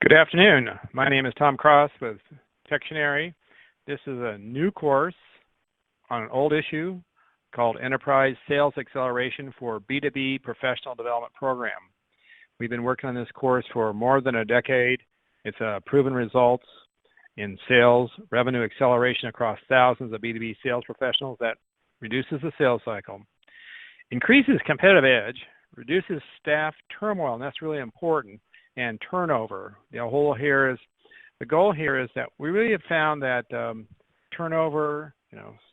Good afternoon. My name is Tom Cross with Techtionary. This is a new course on an old issue called Enterprise Sales Acceleration for B2B Professional Development Program. We've been working on this course for more than a decade. It's proven results in sales, revenue acceleration across thousands of B2B sales professionals that reduces the sales cycle, increases competitive edge, reduces staff turmoil, and that's really important, and turnover. The goal here is that we really have found that turnover,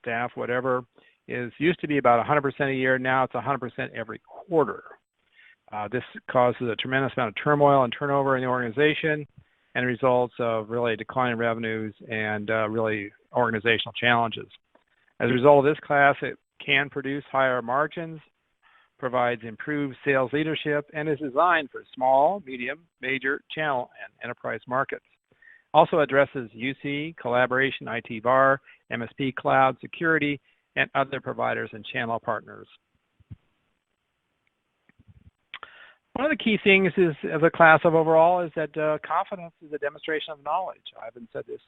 staff, whatever, used to be about 100% a year. Now it's 100% every quarter. This causes a tremendous amount of turmoil and turnover in the organization, and results of really declining revenues and really organizational challenges. As a result of this class, it can produce higher margins, provides improved sales leadership, and is designed for small, medium, major, channel, and enterprise markets. Also addresses UC, collaboration, IT VAR, MSP, cloud, security, and other providers and channel partners. One of the key things is, as a class of overall, is that confidence is a demonstration of knowledge. Ivan said this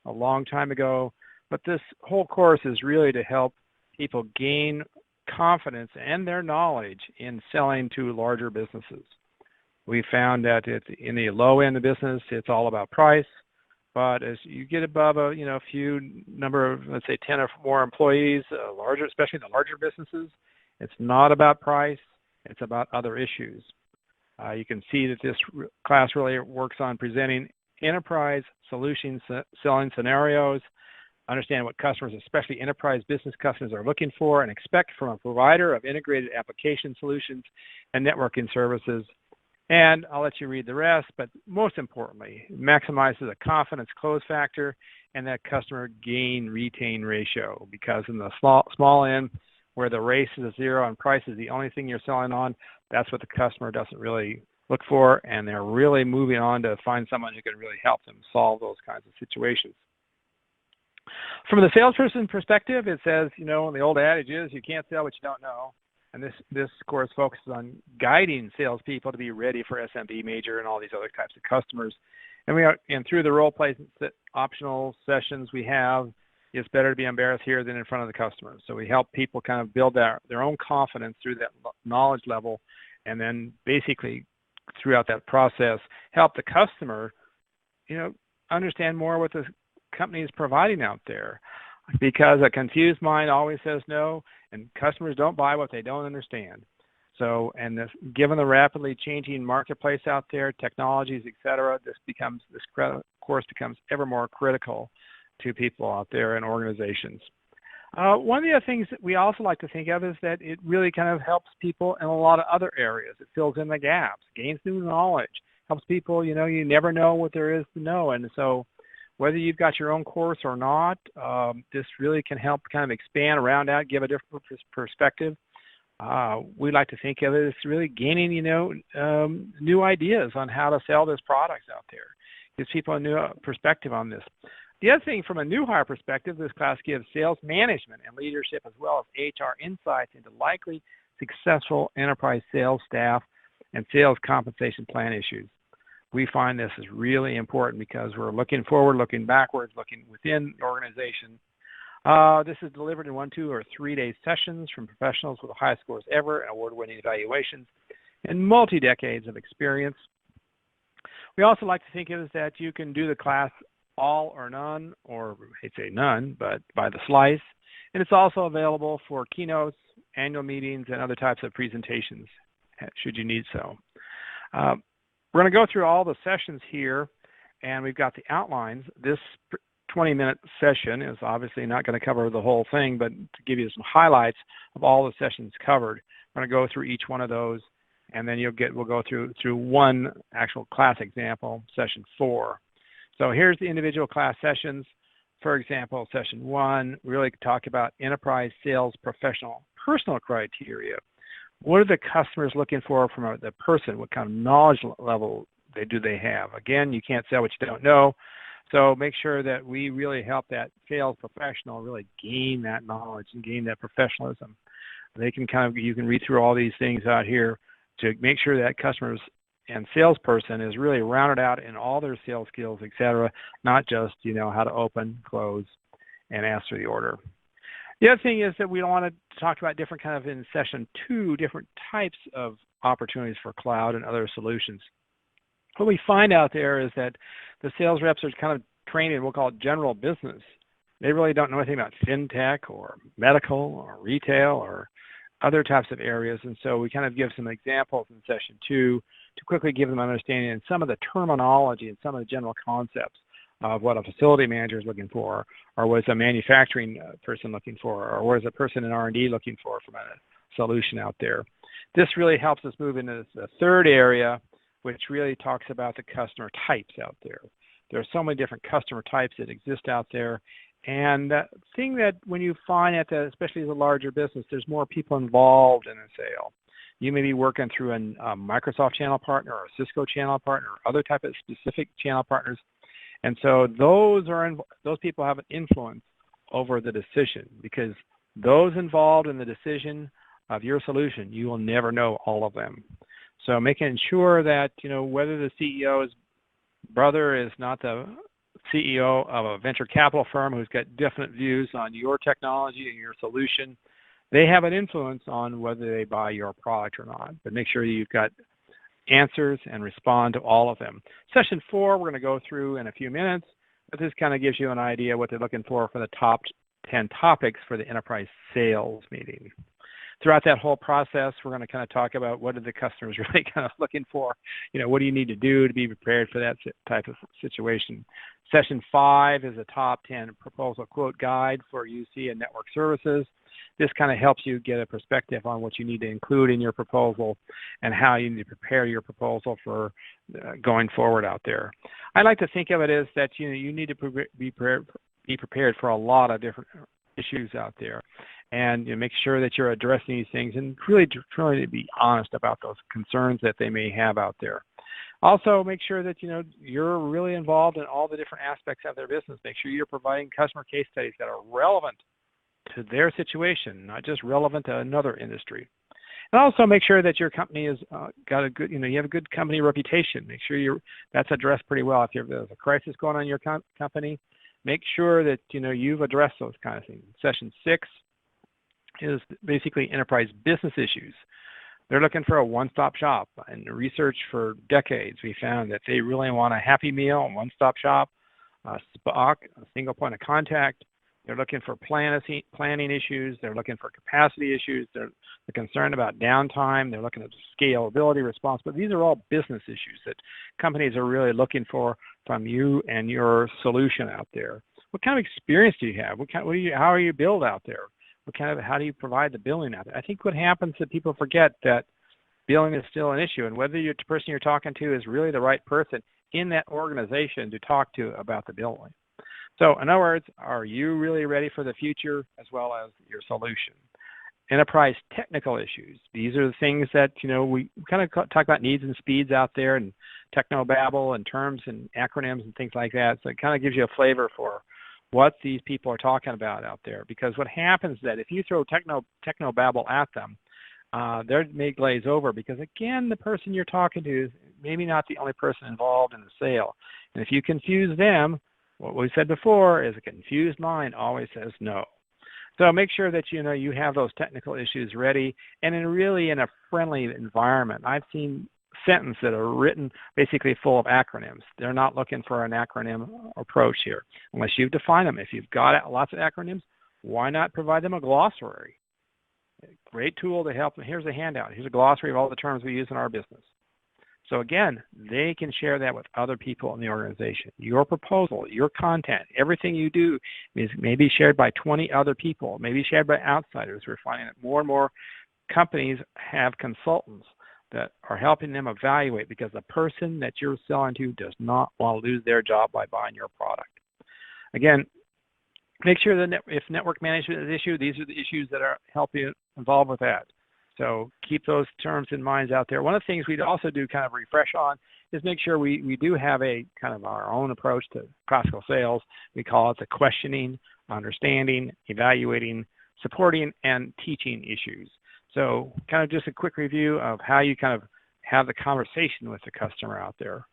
a long time ago, but this whole course is really to help people gain confidence and their knowledge in selling to larger businesses. We found that in the low end of business, it's all about price, but as you get above a few number of, let's say, 10 or more employees, especially the larger businesses, it's not about price, it's about other issues. You can see that this class really works on presenting enterprise solution selling scenarios, understand what customers, especially enterprise business customers, are looking for and expect from a provider of integrated application solutions and networking services. And I'll let you read the rest, but most importantly, it maximizes the confidence close factor and that customer gain retain ratio, because in the small end, where the race is 0 and price is the only thing you're selling on, that's what the customer doesn't really look for, and they're really moving on to find someone who can really help them solve those kinds of situations. From the salesperson perspective, it says, the old adage is, you can't sell what you don't know. And this course focuses on guiding salespeople to be ready for SMB, major, and all these other types of customers. And through the role play optional sessions we have, it's better to be embarrassed here than in front of the customer. So we help people kind of build their own confidence through that knowledge level, and then basically throughout that process, help the customer, understand more what the company is providing out there, because a confused mind always says no, and customers don't buy what they don't understand. So, and given the rapidly changing marketplace out there, technologies, etc., this course becomes ever more critical to people out there and organizations. One of the other things that we also like to think of is that it really kind of helps people in a lot of other areas. It fills in the gaps, gains new knowledge, helps people, you never know what there is to know. And so whether you've got your own course or not, this really can help kind of expand, round out, give a different perspective. We like to think of it as really gaining, new ideas on how to sell this products out there. Gives people a new perspective on this. The other thing, from a new hire perspective, this class gives sales management and leadership, as well as HR insights into likely successful enterprise sales staff and sales compensation plan issues. We find this is really important because we're looking forward, looking backwards, looking within the organization. This is delivered in 1, 2, or 3-day sessions from professionals with the highest scores ever and award-winning evaluations and multi-decades of experience. We also like to think of it as that you can do the class all or none, or I'd say none, but by the slice. And it's also available for keynotes, annual meetings, and other types of presentations, should you need so. We're going to go through all the sessions here, and we've got the outlines. This 20-minute session is obviously not going to cover the whole thing, but to give you some highlights of all the sessions covered. We're going to go through each one of those, and then we'll go through one actual class example, session 4. So here's the individual class sessions. For example, session 1, really talk about enterprise sales professional personal criteria. What are the customers looking for from the person? What kind of knowledge level do they have? Again, you can't sell what you don't know. So make sure that we really help that sales professional really gain that knowledge and gain that professionalism. You can read through all these things out here to make sure that customers and salesperson is really rounded out in all their sales skills, etc., not just, how to open, close, and answer the order. The other thing is that we want to talk about different kind of, in session 2, different types of opportunities for cloud and other solutions. What we find out there is that the sales reps are kind of trained in, we'll call it general business. They really don't know anything about fintech or medical or retail or other types of areas. And so we kind of give some examples in session 2 to quickly give them understanding and some of the terminology and some of the general concepts of what a facility manager is looking for, or what is a manufacturing person looking for, or what is a person in R&D looking for from a solution out there. This really helps us move into the third area, which really talks about the customer types out there. There are so many different customer types that exist out there. And the thing that when you find that, especially as a larger business, there's more people involved in a sale. You may be working through a Microsoft channel partner or a Cisco channel partner or other type of specific channel partners. And so those people have an influence over the decision, because those involved in the decision of your solution, you will never know all of them. So making sure that, whether the CEO's brother is not the CEO of a venture capital firm who's got definite views on your technology and your solution, they have an influence on whether they buy your product or not. But make sure you've got answers and respond to all of them. Session 4, we're going to go through in a few minutes, but this kind of gives you an idea what they're looking for the top 10 topics for the enterprise sales meeting. Throughout that whole process, we're going to kind of talk about what are the customers really kind of looking for. What do you need to do to be prepared for that type of situation. Session 5 is a top 10 proposal quote guide for UC and network services. This kind of helps you get a perspective on what you need to include in your proposal and how you need to prepare your proposal for going forward out there. I like to think of it as that you need to be prepared for a lot of different issues out there, and make sure that you're addressing these things and really trying to be honest about those concerns that they may have out there. Also, make sure that you're really involved in all the different aspects of their business. Make sure you're providing customer case studies that are relevant to their situation, not just relevant to another industry. And also make sure that your company has got a good, you have a good company reputation. Make sure that's addressed pretty well. If there's a crisis going on in your company, make sure that you've addressed those kind of things. Session 6 is basically enterprise business issues. They're looking for a one-stop shop. And research for decades, we found that they really want a happy meal, a one-stop shop, a SPOC, a single point of contact. They're looking for planning issues. They're looking for capacity issues. They're concerned about downtime. They're looking at scalability, responsibility. These are all business issues that companies are really looking for from you and your solution out there. What kind of experience do you have? How are you billed out there? How do you provide the billing out there? I think what happens is that people forget that billing is still an issue, and whether the person you're talking to is really the right person in that organization to talk to about the billing. So in other words, are you really ready for the future as well as your solution? Enterprise technical issues. These are the things that, we kind of talk about needs and speeds out there and technobabble and terms and acronyms and things like that. So it kind of gives you a flavor for what these people are talking about out there. Because what happens is that if you throw technobabble at them, they may glaze over because, again, the person you're talking to is maybe not the only person involved in the sale. And if you confuse them, what we said before is a confused mind always says no. So make sure that you have those technical issues ready and in a friendly environment. I've seen sentences that are written basically full of acronyms. They're not looking for an acronym approach here unless you've defined them. If you've got lots of acronyms, why not provide them a glossary? A great tool to help them. Here's a handout. Here's a glossary of all the terms we use in our business. So again, they can share that with other people in the organization. Your proposal, your content, everything you do may be shared by 20 other people, maybe shared by outsiders. We're finding that more and more companies have consultants that are helping them evaluate because the person that you're selling to does not want to lose their job by buying your product. Again, make sure that if network management is an issue, these are the issues that are helping you involved with that. So keep those terms in mind out there. One of the things we'd also do kind of refresh on is make sure we do have a kind of our own approach to classical sales. We call it the questioning, understanding, evaluating, supporting, and teaching issues. So kind of just a quick review of how you kind of have the conversation with the customer out there.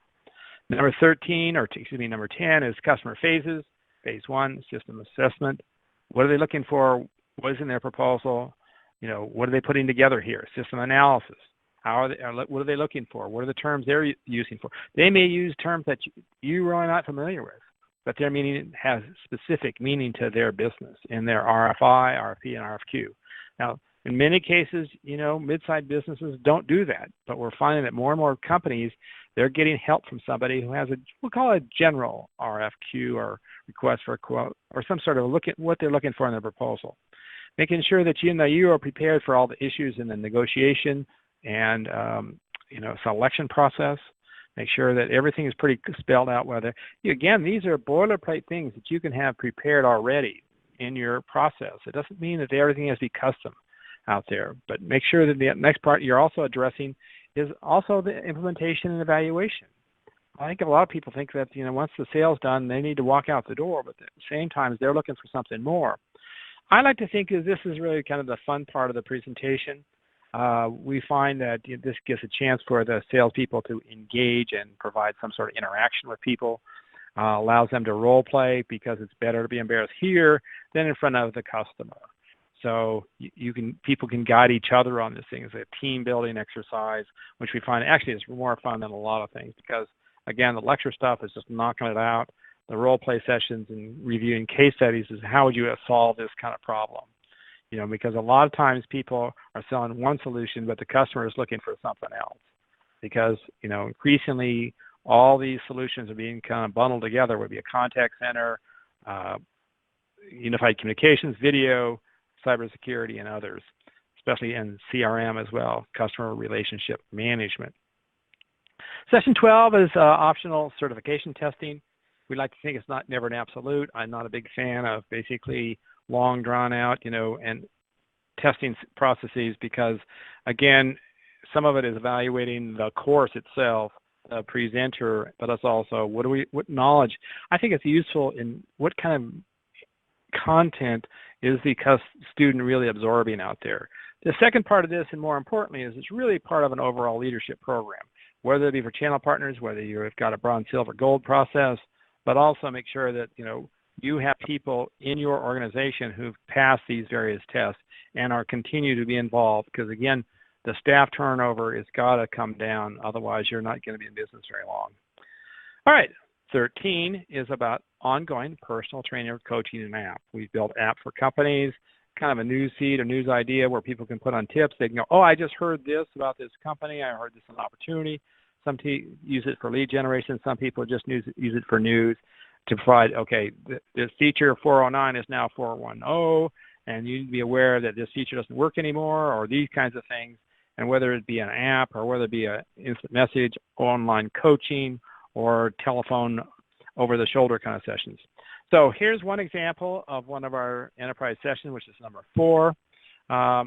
Number 13, or excuse me, number 10 is customer phases. Phase 1, system assessment. What are they looking for? What is in their proposal? You know, what are they putting together here? System analysis. How are they, what are they looking for? What are the terms they're using for? They may use terms that you're really not familiar with, but their meaning has specific meaning to their business in their RFI, RFP, and RFQ. Now, in many cases, you know, mid-sized businesses don't do that, but we're finding that more and more companies, they're getting help from somebody who has we'll call it a general RFQ or request for a quote, or some sort of look at what they're looking for in their proposal. Making sure that you are prepared for all the issues in the negotiation and you know, selection process. Make sure that everything is pretty spelled out. Whether again, these are boilerplate things that you can have prepared already in your process. It doesn't mean that everything has to be custom out there, but make sure that the next part you're also addressing is also the implementation and evaluation. I think a lot of people think that, you know, once the sale's done, they need to walk out the door, but at the same time, they're looking for something more. I like to think that this is really kind of the fun part of the presentation. We find that this gives a chance for the salespeople to engage and provide some sort of interaction with people, allows them to role play because it's better to be embarrassed here than in front of the customer. So people can guide each other on this thing. It's a team building exercise, which we find actually is more fun than a lot of things because, again, the lecture stuff is just knocking it out. The role play sessions and reviewing case studies is how would you solve this kind of problem? You know, because a lot of times people are selling one solution, but the customer is looking for something else. Because, you know, increasingly all these solutions are being kind of bundled together, whether it be a contact center, unified communications, video, cybersecurity, and others, especially in CRM as well, customer relationship management. Session 12 is optional certification testing. We like to think it's never an absolute. I'm not a big fan of basically long drawn out, you know, and testing processes because, again, some of it is evaluating the course itself, the presenter, but it's also what knowledge. I think it's useful in what kind of content is the student really absorbing out there. The second part of this, and more importantly, is it's really part of an overall leadership program, whether it be for channel partners, whether you've got a bronze, silver, gold process, but also make sure that, you know, you have people in your organization who've passed these various tests and are continue to be involved because, again, the staff turnover has got to come down. Otherwise, you're not going to be in business very long. All right. 13 is about ongoing personal training, coaching, and app. We've built app for companies, kind of a news feed, a news idea where people can put on tips. They can go, oh, I just heard this about this company. I heard this is an opportunity. Some people use it for lead generation. Some people just use it for news to provide, okay, this feature 409 is now 410, and you need to be aware that this feature doesn't work anymore, or these kinds of things. And whether it be an app or whether it be an instant message, online coaching, or telephone over-the-shoulder kind of sessions. So here's one example of one of our enterprise sessions, which is number 4. I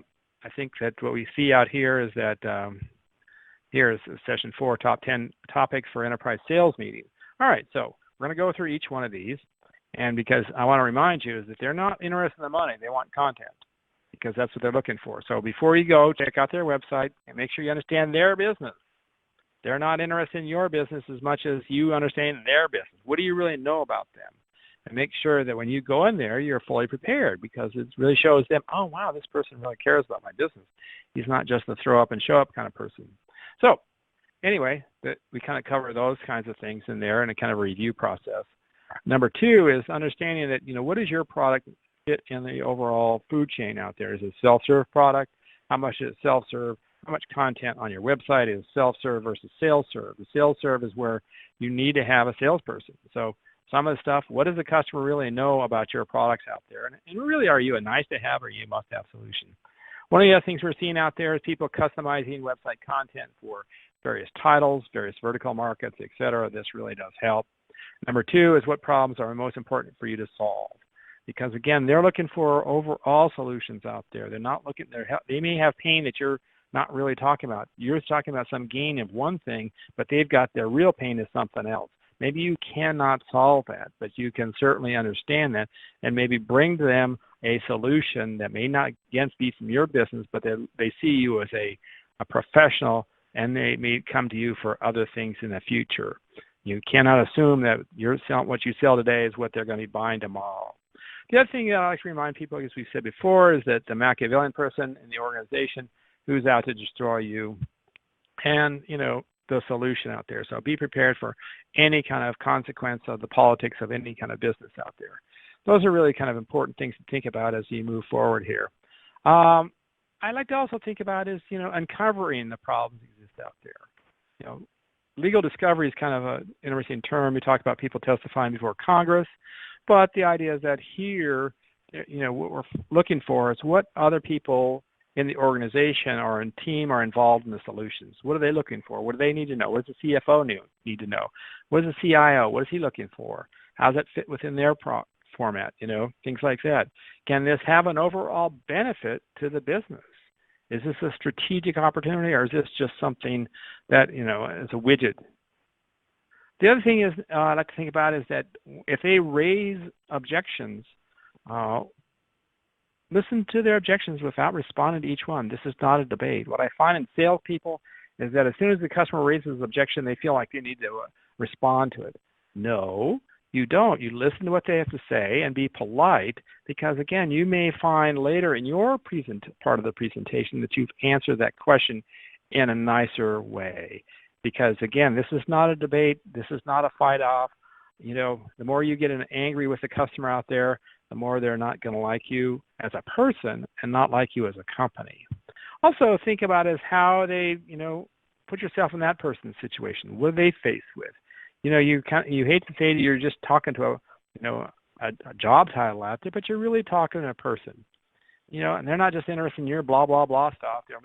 think that what we see out here is that here is session 4, top 10 topics for enterprise sales meetings. All right, so we're going to go through each one of these. And because I want to remind you is that they're not interested in the money, they want content because that's what they're looking for. So before you go, check out their website and make sure you understand their business. They're not interested in your business as much as you understand their business. What do you really know about them? And make sure that when you go in there, you're fully prepared because it really shows them, oh, wow, this person really cares about my business. He's not just a throw up and show up kind of person. So anyway, we kind of cover those kinds of things in there in a kind of review process. Number 2 is understanding that, you know, what does your product fit in the overall food chain out there? Is it a self-serve product? How much is it self-serve? How much content on your website is self-serve versus sales-serve? The sales-serve is where you need to have a salesperson. So some of the stuff, what does the customer really know about your products out there? And really, are you a nice-to-have or you must-have solution? One of the other things we're seeing out there is people customizing website content for various titles, various vertical markets, et cetera. This really does help. Number 2 is what problems are most important for you to solve. Because, again, they're looking for overall solutions out there. They're not looking, they may have pain that you're not really talking about. You're talking about some gain of one thing, but they've got their real pain is something else. Maybe you cannot solve that, but you can certainly understand that and maybe bring to them a solution that may not, again, be from your business, but they see you as a professional and they may come to you for other things in the future. You cannot assume that what you sell today is what they're going to be buying tomorrow. The other thing that I like to remind people, as we said before, is that the Machiavellian person in the organization who's out to destroy you, and the solution out there. So be prepared for any kind of consequence of the politics of any kind of business out there. Those are really kind of important things to think about as you move forward here. I like to also think about is, uncovering the problems that exist out there. Legal discovery is kind of an interesting term. We talked about people testifying before Congress, but the idea is that here, what we're looking for is what other people in the organization or in team are involved in the solutions. What are they looking for? What do they need to know? What does the CFO need to know? What is the CIO? What is he looking for? How does that fit within their format? Things like that. Can this have an overall benefit to the business? Is this a strategic opportunity, or is this just something that, is a widget? The other thing is I like to think about is that if they raise objections, listen to their objections without responding to each one. This is not a debate. What I find in salespeople is that as soon as the customer raises an objection, they feel like they need to respond to it. No, you don't. You listen to what they have to say and be polite, because, again, you may find later in your part of the presentation that you've answered that question in a nicer way. Because, again, this is not a debate. This is not a fight-off. The more you get angry with the customer out there, the more they're not going to like you as a person and not like you as a company. Also, think about is how they, put yourself in that person's situation. What are they faced with? You hate to say that you're just talking to a job title out there, but you're really talking to a person. And they're not just interested in your blah, blah, blah stuff. They're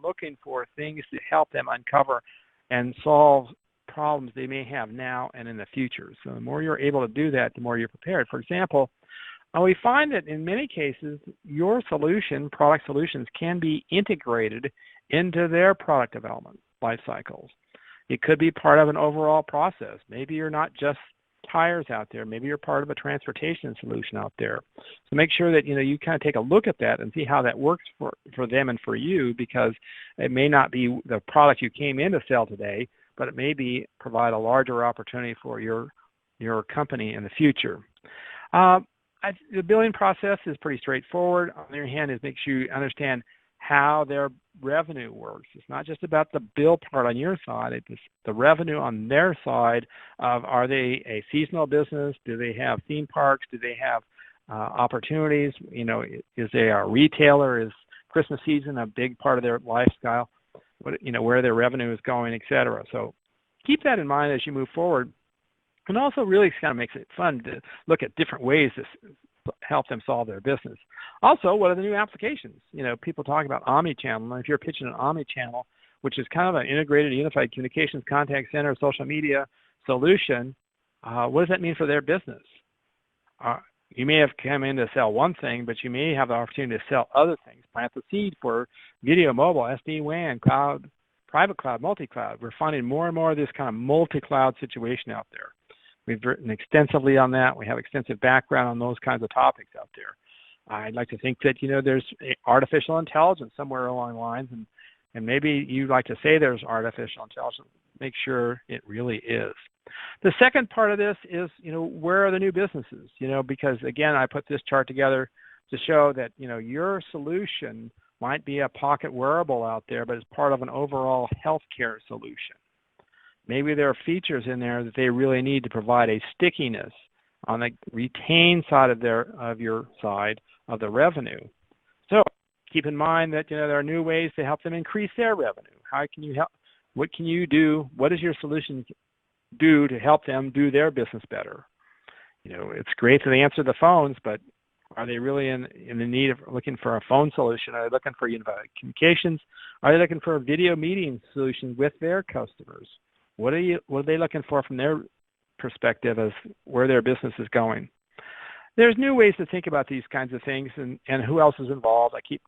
looking for things to help them uncover and solve problems they may have now and in the future. So the more you're able to do that, the more you're prepared. For example, we find that in many cases, your product solutions, can be integrated into their product development life cycles. It could be part of an overall process. Maybe you're not just tires out there. Maybe you're part of a transportation solution out there. So make sure that you kind of take a look at that and see how that works for them and for you, because it may not be the product you came in to sell today, but it may provide a larger opportunity for your company in the future. The billing process is pretty straightforward. On the other hand, is make sure you understand how their revenue works. It's not just about the bill part on your side. It's the revenue on their side of, are they a seasonal business? Do they have theme parks? Do they have opportunities? Is they a retailer? Is Christmas season a big part of their lifestyle? Where their revenue is going, et cetera. So keep that in mind as you move forward. And also really kind of makes it fun to look at different ways to help them solve their business. Also, what are the new applications? People talk about omni-channel. And if you're pitching an omni-channel, which is kind of an integrated, unified communications, contact center, social media solution, what does that mean for their business? You may have come in to sell one thing, but you may have the opportunity to sell other things. Plant the seed for video, mobile, SD-WAN, cloud, private cloud, multi-cloud. We're finding more and more of this kind of multi-cloud situation out there. We've written extensively on that. We have extensive background on those kinds of topics out there. I'd like to think that, there's artificial intelligence somewhere along the lines, and maybe you'd like to say there's artificial intelligence. Make sure it really is. The second part of this is, where are the new businesses? Because, again, I put this chart together to show that, your solution might be a pocket wearable out there, but it's part of an overall healthcare solution. Maybe there are features in there that they really need to provide a stickiness on the retain side of your side of the revenue. So keep in mind that there are new ways to help them increase their revenue. How can you help? What can you do? What does your solution do to help them do their business better? It's great that they answer the phones, but are they really in the need of looking for a phone solution? Are they looking for unified communications? Are they looking for a video meeting solution with their customers? What are they looking for from their perspective as where their business is going? There's new ways to think about these kinds of things, and who else is involved. I keep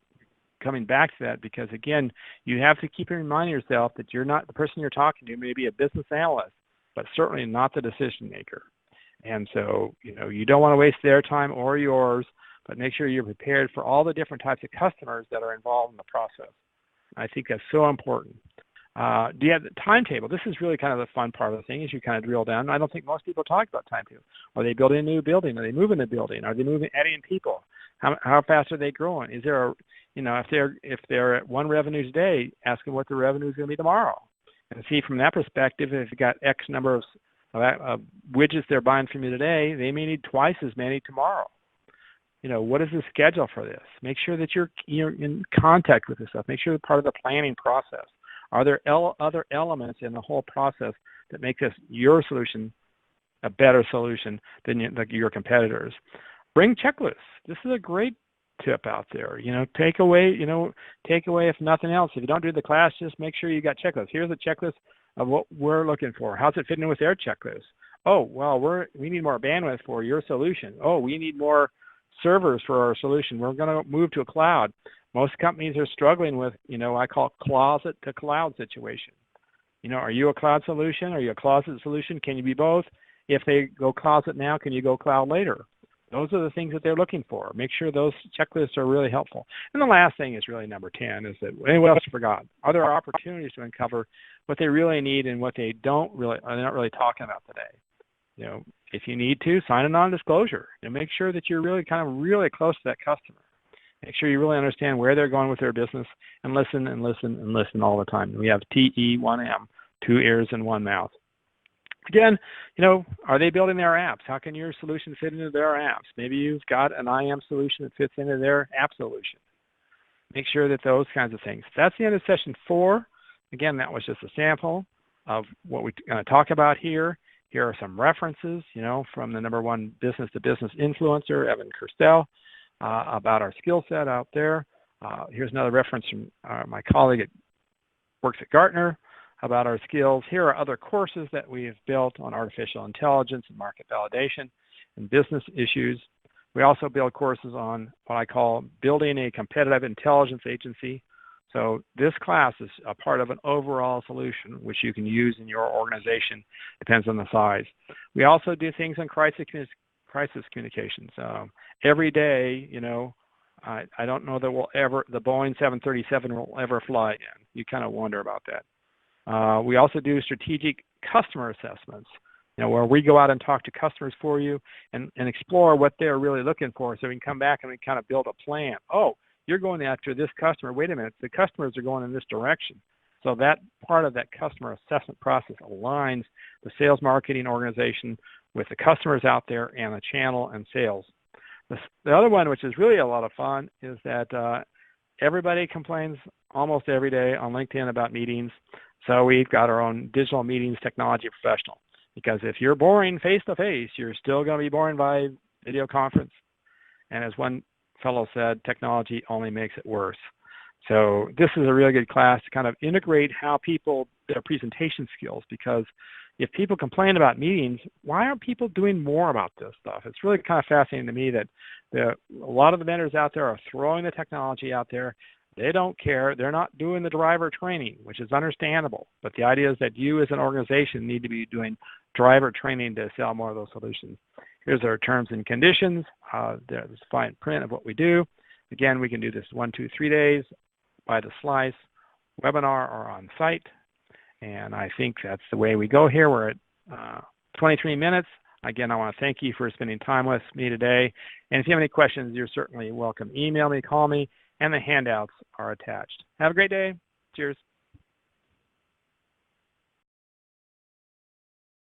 coming back to that because, again, you have to keep reminding yourself that you're not the person you're talking to, may be a business analyst, but certainly not the decision maker. And so, you don't want to waste their time or yours, but make sure you're prepared for all the different types of customers that are involved in the process. I think that's so important. Do you have the timetable? This is really kind of the fun part of the thing, is you kind of drill down. I don't think most people talk about timetable. Are they building a new building? Are they moving the building? Are they adding people? How fast are they growing? Is there if they're at one revenue today, ask them what the revenue is going to be tomorrow, and see from that perspective, if you've got X number of widgets they're buying from you today, they may need twice as many tomorrow. What is the schedule for this? Make sure that you're in contact with this stuff. Make sure it's part of the planning process. Are there other elements in the whole process that make your solution a better solution than your competitors? Bring checklists. This is a great tip out there. Take away if nothing else. If you don't do the class, just make sure you got checklists. Here's a checklist of what we're looking for. How's it fit in with their checklist? Oh, well, we need more bandwidth for your solution. Oh, we need more servers for our solution. We're going to move to a cloud. Most companies are struggling with, I call it closet to cloud situation. Are you a cloud solution? Are you a closet solution? Can you be both? If they go closet now, can you go cloud later? Those are the things that they're looking for. Make sure those checklists are really helpful. And the last thing is really number 10, is that what else forgot? Are there opportunities to uncover what they really need and what they are not really talking about today? If you need to, sign a non-disclosure. Make sure that you're really really close to that customer. Make sure you really understand where they're going with their business, and listen and listen and listen all the time. We have TE1M, 2 ears and 1 mouth. Again, are they building their apps? How can your solution fit into their apps? Maybe you've got an IM solution that fits into their app solution. Make sure that those kinds of things. That's the end of session 4. Again, that was just a sample of what we're going to talk about here. Here are some references, from the #1 business-to-business influencer, Evan Kirstel, about our skill set out there. Here's another reference from my colleague works at Gartner about our skills. Here are other courses that we have built on artificial intelligence and market validation and business issues. We also build courses on what I call building a competitive intelligence agency. So this class is a part of an overall solution which you can use in your organization. Depends on the size. We also do things on crisis communications. Every day, I don't know that the Boeing 737 will ever fly again. You kind of wonder about that. We also do strategic customer assessments, where we go out and talk to customers for you and explore what they're really looking for, so we can come back and we kind of build a plan. Oh, you're going after this customer. Wait a minute, the customers are going in this direction. So that part of that customer assessment process aligns the sales marketing organization with the customers out there and the channel and sales. The other one, which is really a lot of fun, is that everybody complains almost every day on LinkedIn about meetings. So we've got our own digital meetings technology professional. Because if you're boring face-to-face, you're still going to be boring by video conference. And as one fellow said, technology only makes it worse. So this is a really good class to kind of integrate how their presentation skills, because if people complain about meetings, why aren't people doing more about this stuff? It's really kind of fascinating to me that a lot of the vendors out there are throwing the technology out there. They don't care. They're not doing the driver training, which is understandable. But the idea is that you as an organization need to be doing driver training to sell more of those solutions. Here's our terms and conditions. There's a fine print of what we do. Again, we can do this 1, 2, 3 days by the slice, webinar, or on site. And I think that's the way we go here. We're at 23 minutes. Again, I want to thank you for spending time with me today. And if you have any questions, you're certainly welcome. Email me, call me, and the handouts are attached. Have a great day. Cheers.